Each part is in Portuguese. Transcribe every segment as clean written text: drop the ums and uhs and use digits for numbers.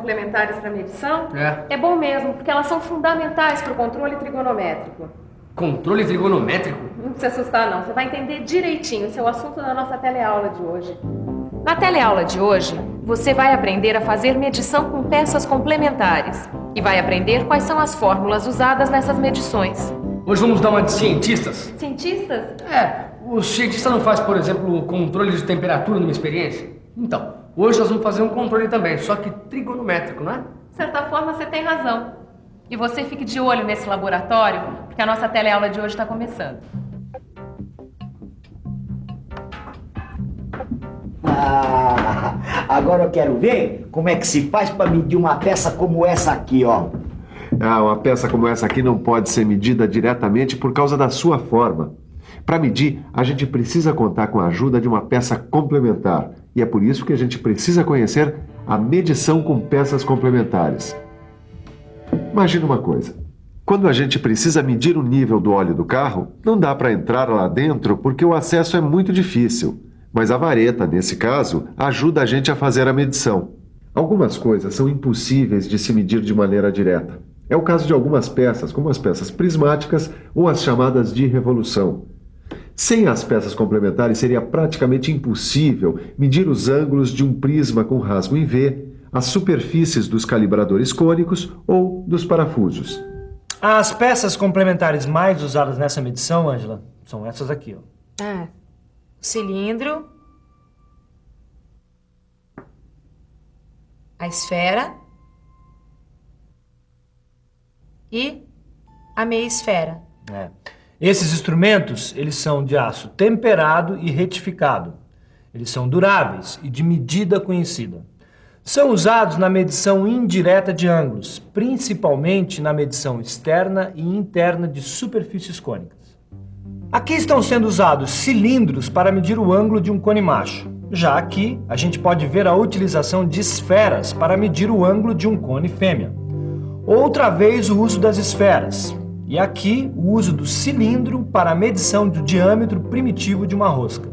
complementares para medição? É. É bom mesmo, porque elas são fundamentais para o controle trigonométrico. Controle trigonométrico? Não se assustar não, você vai entender direitinho, esse é o assunto da nossa teleaula de hoje. Na teleaula de hoje, você vai aprender a fazer medição com peças complementares e vai aprender quais são as fórmulas usadas nessas medições. Hoje vamos dar uma de cientistas. Cientistas? O cientista não faz, por exemplo, o controle de temperatura numa experiência? Então, hoje nós vamos fazer um controle também, só que trigonométrico, não é? De certa forma, você tem razão. E você fique de olho nesse laboratório, porque a nossa teleaula de hoje está começando. Agora eu quero ver como é que se faz para medir uma peça como essa aqui, ó. Uma peça como essa aqui não pode ser medida diretamente por causa da sua forma. Para medir, a gente precisa contar com a ajuda de uma peça complementar. E é por isso que a gente precisa conhecer a medição com peças complementares. Imagina uma coisa. Quando a gente precisa medir o nível do óleo do carro, não dá para entrar lá dentro porque o acesso é muito difícil. Mas a vareta, nesse caso, ajuda a gente a fazer a medição. Algumas coisas são impossíveis de se medir de maneira direta. É o caso de algumas peças, como as peças prismáticas ou as chamadas de revolução. Sem as peças complementares, seria praticamente impossível medir os ângulos de um prisma com rasgo em V, as superfícies dos calibradores cônicos ou dos parafusos. As peças complementares mais usadas nessa medição, Ângela, são essas aqui, ó. O cilindro, a esfera e a meia esfera. Esses instrumentos, eles são de aço temperado e retificado. Eles são duráveis e de medida conhecida. São usados na medição indireta de ângulos, principalmente na medição externa e interna de superfícies cônicas. Aqui estão sendo usados cilindros para medir o ângulo de um cone macho. Já aqui, a gente pode ver a utilização de esferas para medir o ângulo de um cone fêmea. Outra vez o uso das esferas. E aqui o uso do cilindro para a medição do diâmetro primitivo de uma rosca.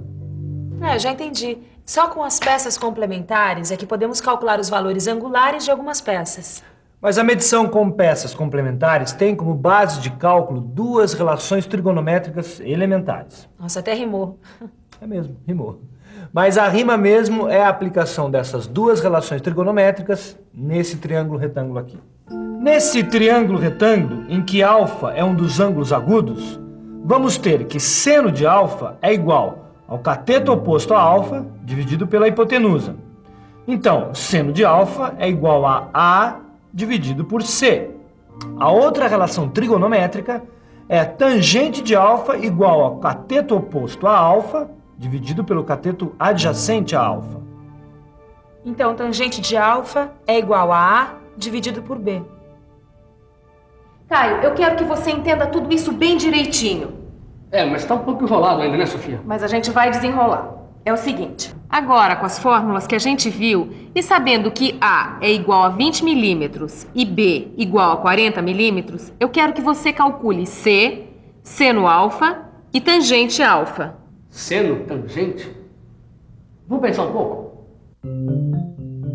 Já entendi. Só com as peças complementares é que podemos calcular os valores angulares de algumas peças. Mas a medição com peças complementares tem como base de cálculo duas relações trigonométricas elementares. Nossa, até rimou. É mesmo, rimou. Mas a rima mesmo é a aplicação dessas duas relações trigonométricas nesse triângulo retângulo aqui. Nesse triângulo retângulo, em que alfa é um dos ângulos agudos, vamos ter que seno de alfa é igual ao cateto oposto a alfa dividido pela hipotenusa. Então, seno de alfa é igual a dividido por C. A outra relação trigonométrica é tangente de alfa igual ao cateto oposto a alfa dividido pelo cateto adjacente a alfa. Então, tangente de alfa é igual a A dividido por B. Caio, eu quero que você entenda tudo isso bem direitinho. Mas tá um pouco enrolado ainda, né, Sofia? Mas a gente vai desenrolar. É o seguinte, agora com as fórmulas que a gente viu e sabendo que A é igual a 20 milímetros e B igual a 40 milímetros, eu quero que você calcule C, seno alfa e tangente alfa. Seno, tangente? Vamos pensar um pouco?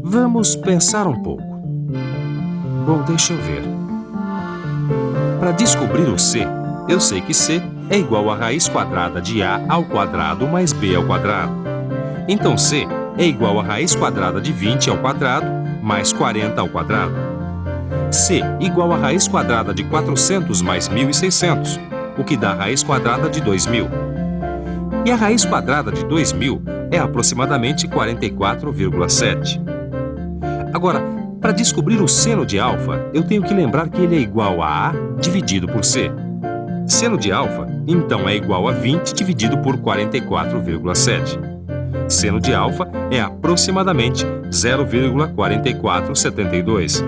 Vamos pensar um pouco. Bom, deixa eu ver. Para descobrir o C, eu sei que C é igual a raiz quadrada de A ao quadrado mais B ao quadrado. Então C é igual a raiz quadrada de 20 ao quadrado mais 40 ao quadrado. C igual a raiz quadrada de 400 mais 1.600, o que dá a raiz quadrada de 2.000. E a raiz quadrada de 2.000 é aproximadamente 44,7. Agora, para descobrir o seno de alfa, eu tenho que lembrar que ele é igual a A dividido por C. Seno de alfa, então, é igual a 20 dividido por 44,7. Seno de alfa é aproximadamente 0,4472.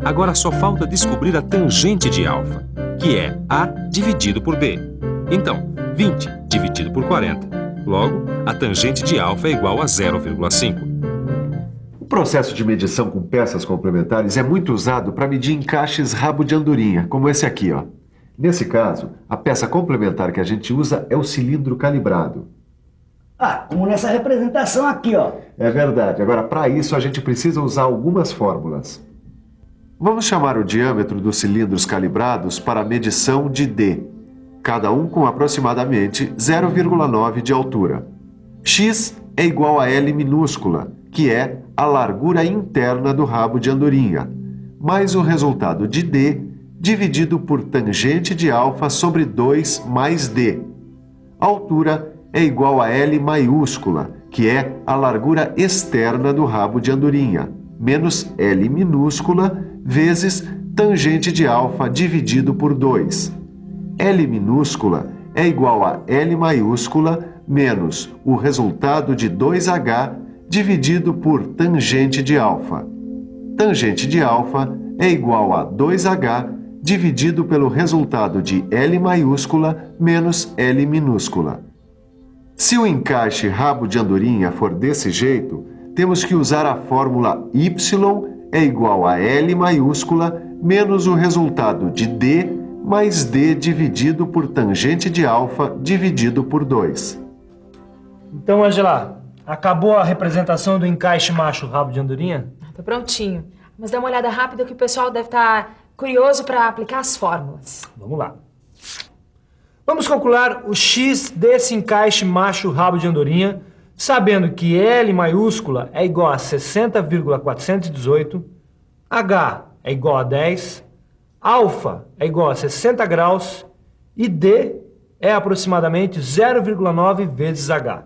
Agora só falta descobrir a tangente de alfa, que é A dividido por B. Então, 20 dividido por 40. Logo, a tangente de alfa é igual a 0,5. O processo de medição com peças complementares é muito usado para medir encaixes rabo de andorinha, como esse aqui, ó. Nesse caso, a peça complementar que a gente usa é o cilindro calibrado. Ah, como nessa representação aqui, ó. É verdade. Agora, para isso, a gente precisa usar algumas fórmulas. Vamos chamar o diâmetro dos cilindros calibrados para a medição de D, cada um com aproximadamente 0,9 de altura. X é igual a L minúscula, que é a largura interna do rabo de andorinha, mais o resultado de D dividido por tangente de alfa sobre 2 mais D. A altura é igual a L maiúscula, que é a largura externa do rabo de andorinha, menos L minúscula vezes tangente de alfa dividido por 2. L minúscula é igual a L maiúscula menos o resultado de 2H dividido por tangente de alfa. Tangente de alfa é igual a 2H dividido pelo resultado de L maiúscula menos L minúscula. Se o encaixe rabo de andorinha for desse jeito, temos que usar a fórmula Y é igual a L maiúscula menos o resultado de D mais D dividido por tangente de alfa dividido por 2. Então, Angela, acabou a representação do encaixe macho rabo de andorinha? Tô prontinho. Mas dá uma olhada rápida que o pessoal deve estar curioso para aplicar as fórmulas. Vamos lá. Vamos calcular o x desse encaixe macho rabo de andorinha, sabendo que L maiúscula é igual a 60,418, H é igual a 10, alfa é igual a 60 graus e D é aproximadamente 0,9 vezes H.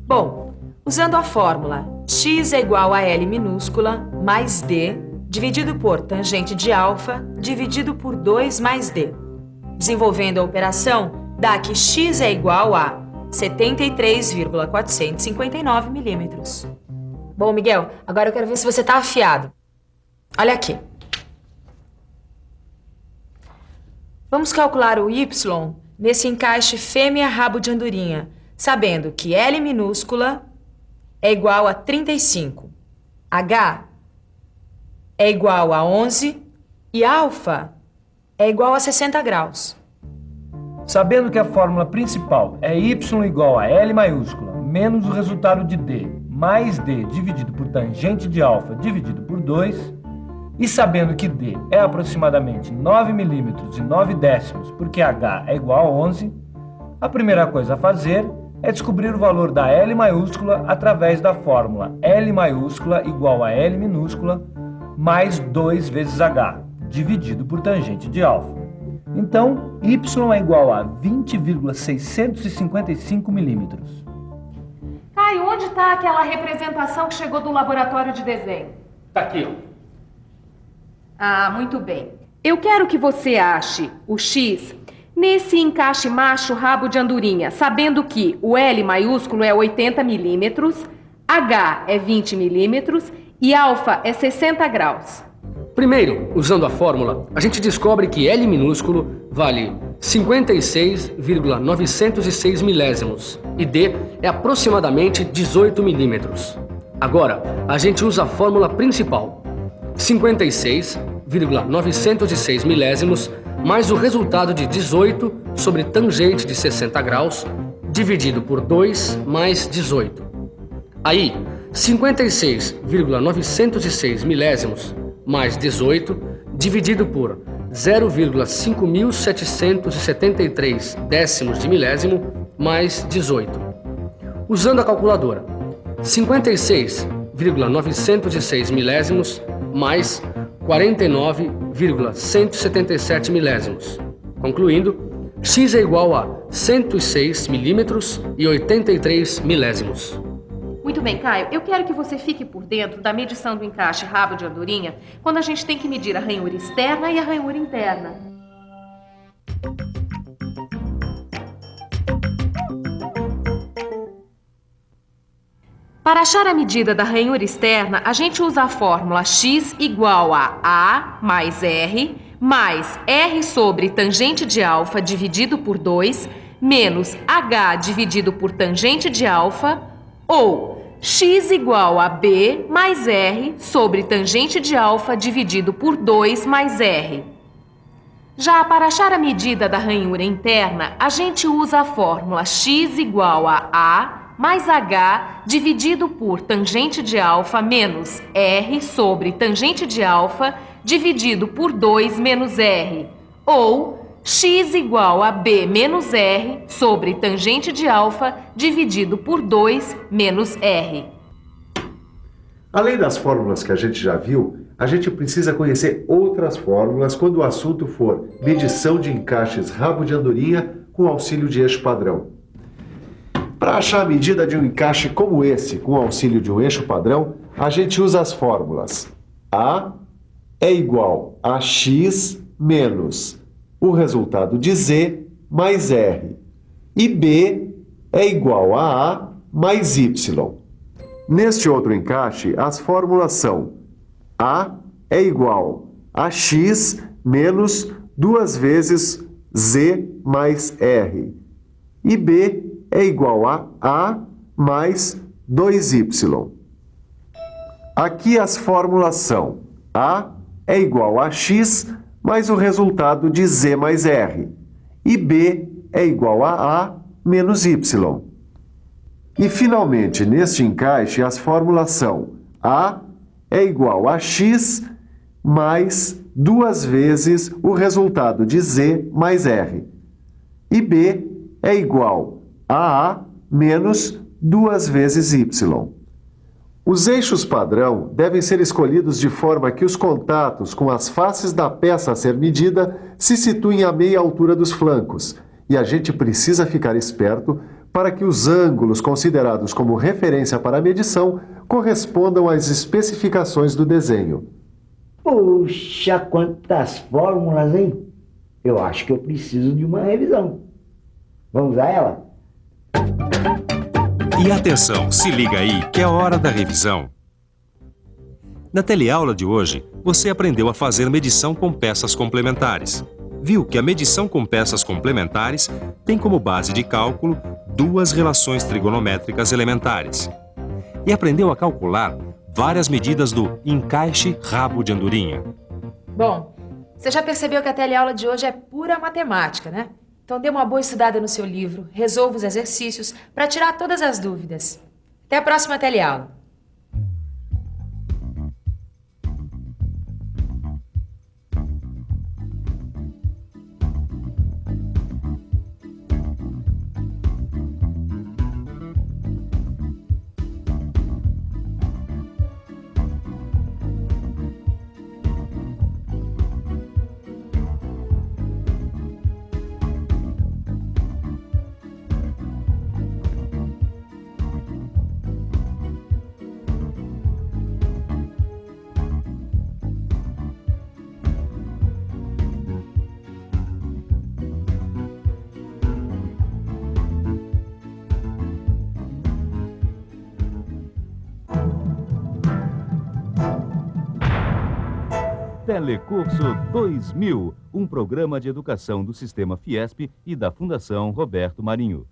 Bom, usando a fórmula x é igual a L minúscula mais D dividido por tangente de alfa dividido por 2 mais D. Desenvolvendo a operação, dá que x é igual a 73,459 milímetros. Bom, Miguel, agora eu quero ver se você está afiado. Olha aqui. Vamos calcular o y nesse encaixe fêmea-rabo de andorinha, sabendo que L minúscula é igual a 35, H é igual a 11 e alfa é igual a 60 graus. Sabendo que a fórmula principal é y igual a L maiúscula menos o resultado de D mais D dividido por tangente de alfa dividido por 2, e sabendo que D é aproximadamente 9 milímetros e 9 décimos porque H é igual a 11, a primeira coisa a fazer é descobrir o valor da L maiúscula através da fórmula L maiúscula igual a L minúscula mais 2 vezes H, dividido por tangente de alfa. Então, y é igual a 20,655 milímetros. Caio, onde está aquela representação que chegou do laboratório de desenho? Tá aqui, ó. Ah, muito bem. Eu quero que você ache o X nesse encaixe macho rabo de andorinha, sabendo que o L maiúsculo é 80 milímetros, H é 20 milímetros e alfa é 60 graus. Primeiro, usando a fórmula, a gente descobre que L minúsculo vale 56,906 milésimos e D é aproximadamente 18 milímetros. Agora, a gente usa a fórmula principal, 56,906 milésimos mais o resultado de 18 sobre tangente de 60 graus dividido por 2 mais 18. Aí, 56,906 milésimos mais 18 dividido por 0,5773 décimos de milésimo mais 18. Usando a calculadora, 56,906 milésimos mais 49,177 milésimos. Concluindo, x é igual a 106 milímetros e 83 milésimos. Muito bem, Caio, eu quero que você fique por dentro da medição do encaixe rabo de andorinha quando a gente tem que medir a ranhura externa e a ranhura interna. Para achar a medida da ranhura externa, a gente usa a fórmula x igual a mais R sobre tangente de alfa dividido por 2 menos H dividido por tangente de alfa, ou x igual a B mais R sobre tangente de alfa dividido por 2 mais R. Já para achar a medida da ranhura interna, a gente usa a fórmula x igual a mais H dividido por tangente de alfa menos R sobre tangente de alfa dividido por 2 menos R, ou x igual a B menos R sobre tangente de alfa dividido por 2 menos R. Além das fórmulas que a gente já viu, a gente precisa conhecer outras fórmulas quando o assunto for medição de encaixes rabo de andorinha com auxílio de eixo padrão. Para achar a medida de um encaixe como esse, com auxílio de um eixo padrão, a gente usa as fórmulas. A é igual a x menos o resultado de z mais r. E B é igual a A mais Y. Neste outro encaixe, as fórmulas são: A é igual a x menos 2 vezes z mais r. E B é igual a A mais 2y. Aqui as fórmulas são: A é igual a x mais o resultado de z mais r. E B é igual a A menos y. E, finalmente, neste encaixe, as fórmulas são: A é igual a x mais 2 vezes o resultado de z mais r. E B é igual a A menos 2 vezes y. Os eixos padrão devem ser escolhidos de forma que os contatos com as faces da peça a ser medida se situem à meia altura dos flancos, e a gente precisa ficar esperto para que os ângulos considerados como referência para a medição correspondam às especificações do desenho. Puxa, quantas fórmulas, hein? Eu acho que eu preciso de uma revisão. Vamos a ela? E atenção, se liga aí que é hora da revisão. Na teleaula de hoje, você aprendeu a fazer medição com peças complementares. Viu que a medição com peças complementares tem como base de cálculo duas relações trigonométricas elementares. E aprendeu a calcular várias medidas do encaixe rabo de andorinha. Bom, você já percebeu que a teleaula de hoje é pura matemática, né? Então dê uma boa estudada no seu livro, resolva os exercícios para tirar todas as dúvidas. Até a próxima teleaula. Telecurso 2000, um programa de educação do Sistema Fiesp e da Fundação Roberto Marinho.